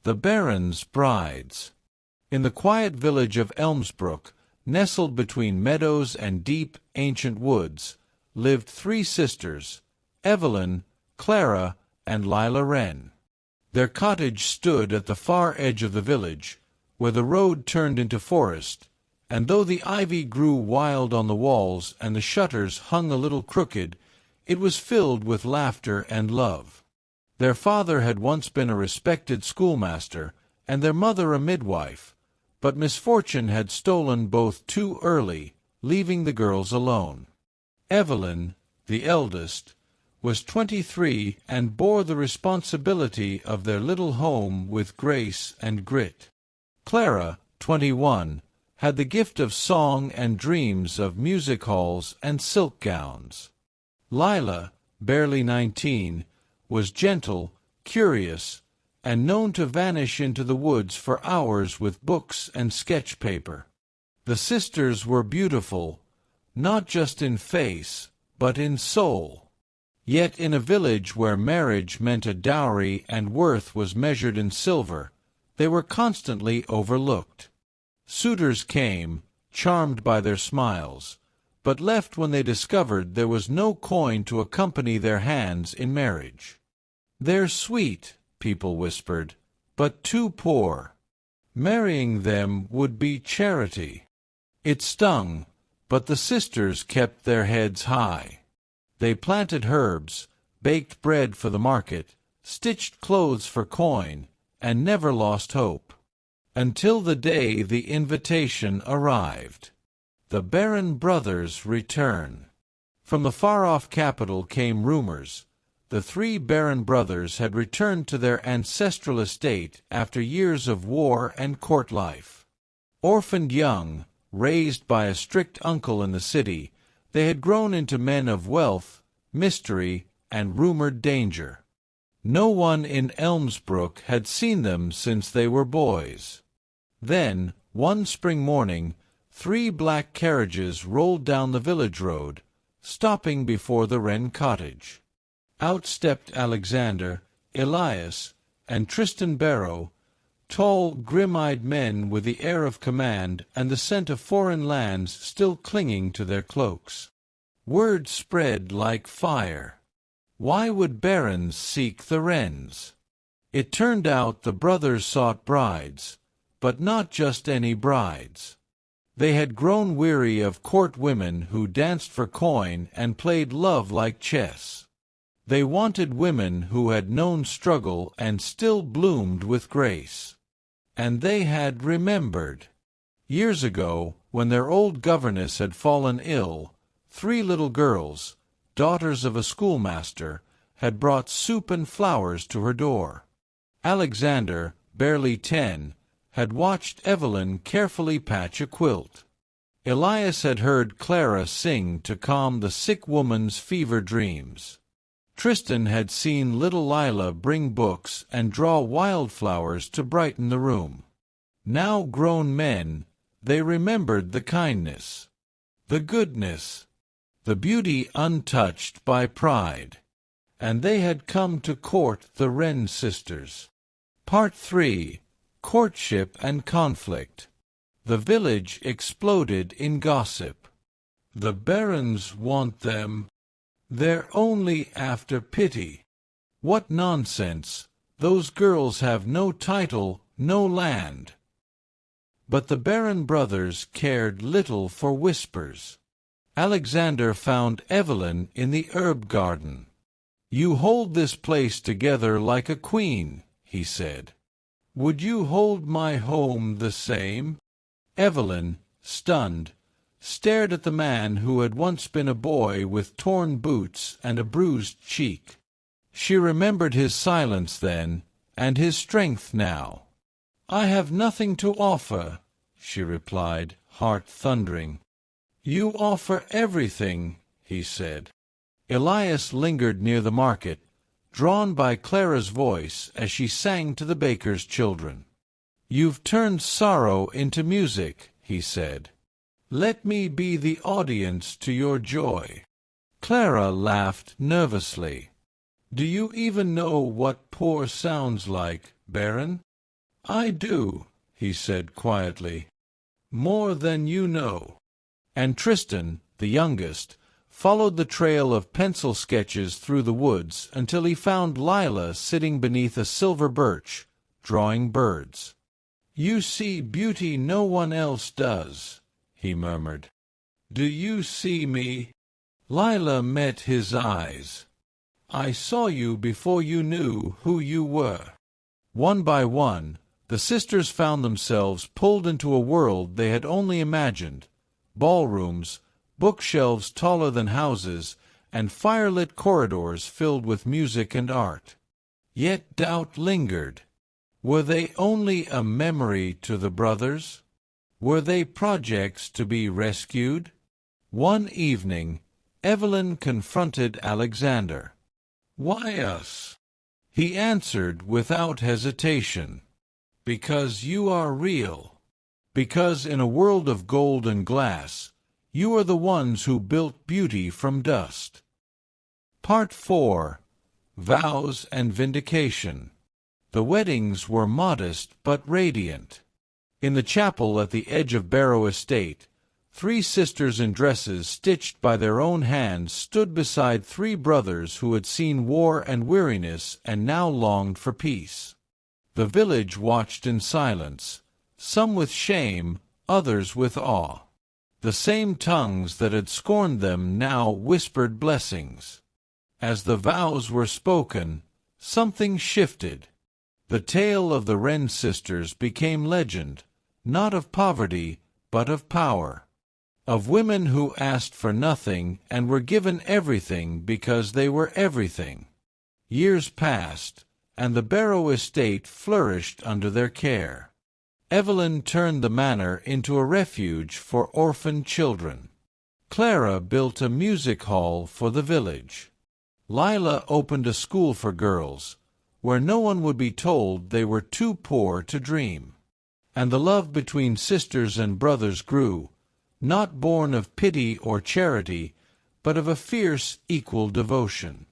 The Baron's Brides. In the quiet village of Elmsbrook, nestled between meadows and deep, ancient woods, lived three sisters, Evelyn, Clara, and Lila Wren. Their cottage stood at the far edge of the village, where the road turned into forest, and though the ivy grew wild on the walls and the shutters hung a little crooked, it was filled with laughter and love. Their father had once been a respected schoolmaster, and their mother a midwife, but misfortune had stolen both too early, leaving the girls alone. Evelyn, the eldest, was 23 and bore the responsibility of their little home with grace and grit. Clara, 21, had the gift of song and dreams of music halls and silk gowns. Lila, barely 19, was gentle, curious, and known to vanish into the woods for hours with books and sketch paper. The sisters were beautiful, not just in face, but in soul. Yet in a village where marriage meant a dowry and worth was measured in silver, they were constantly overlooked. Suitors came, charmed by their smiles, but left when they discovered there was no coin to accompany their hands in marriage. "They're sweet," people whispered, "but too poor. Marrying them would be charity." It stung, but the sisters kept their heads high. They planted herbs, baked bread for the market, stitched clothes for coin, and never lost hope. Until the day the invitation arrived. The Baron brothers' return. From the far-off capital came rumors. The three Baron brothers had returned to their ancestral estate after years of war and court life. Orphaned young, raised by a strict uncle in the city, they had grown into men of wealth, mystery, and rumored danger. No one in Elmsbrook had seen them since they were boys. Then, one spring morning, three black carriages rolled down the village road, stopping before the Wren cottage. Out stepped Alexander, Elias, and Tristan Barrow, tall, grim-eyed men with the air of command and the scent of foreign lands still clinging to their cloaks. Word spread like fire. Why would barons seek the Wrens? It turned out the brothers sought brides, but not just any brides. They had grown weary of court women who danced for coin and played love like chess. They wanted women who had known struggle and still bloomed with grace. And they had remembered. Years ago, when their old governess had fallen ill, three little girls, daughters of a schoolmaster, had brought soup and flowers to her door. Alexander, barely 10, had watched Evelyn carefully patch a quilt. Elias had heard Clara sing to calm the sick woman's fever dreams. Tristan had seen little Lila bring books and draw wildflowers to brighten the room. Now grown men, they remembered the kindness, the goodness, the beauty untouched by pride. And they had come to court the Wren sisters. Part 3. Courtship and Conflict. The village exploded in gossip. The barons want them. They're only after pity. What nonsense! Those girls have no title, no land. But the Baron brothers cared little for whispers. Alexander found Evelyn in the herb garden. "You hold this place together like a queen," he said. "Would you hold my home the same?" Evelyn, stunned, stared at the man who had once been a boy with torn boots and a bruised cheek. She remembered his silence then, and his strength now. "I have nothing to offer," she replied, heart thundering. "You offer everything," he said. Elias lingered near the market, drawn by Clara's voice as she sang to the baker's children. "You've turned sorrow into music," he said. "Let me be the audience to your joy." Clara laughed nervously. "Do you even know what poor sounds like, Baron?" "I do," he said quietly. "More than you know." And Tristan, the youngest, followed the trail of pencil sketches through the woods until he found Lila sitting beneath a silver birch, drawing birds. "You see beauty no one else does," he murmured. "Do you see me?" Lila met his eyes. "I saw you before you knew who you were." One by one, the sisters found themselves pulled into a world they had only imagined: ballrooms, bookshelves taller than houses, and firelit corridors filled with music and art. Yet doubt lingered. Were they only a memory to the brothers? Were they projects to be rescued? One evening, Evelyn confronted Alexander. "Why us?" He answered without hesitation. "Because you are real. Because in a world of gold and glass, you are the ones who built beauty from dust." Part 4. Vows and Vindication. The weddings were modest but radiant. In the chapel at the edge of Barrow Estate, 3 sisters in dresses stitched by their own hands stood beside 3 brothers who had seen war and weariness and now longed for peace. The village watched in silence, some with shame, others with awe. The same tongues that had scorned them now whispered blessings. As the vows were spoken, something shifted. The tale of the Wren sisters became legend, not of poverty, but of power. Of women who asked for nothing and were given everything because they were everything. Years passed, and the Barrow estate flourished under their care. Evelyn turned the manor into a refuge for orphaned children. Clara built a music hall for the village. Lila opened a school for girls, where no one would be told they were too poor to dream. And the love between sisters and brothers grew, not born of pity or charity, but of a fierce, equal devotion.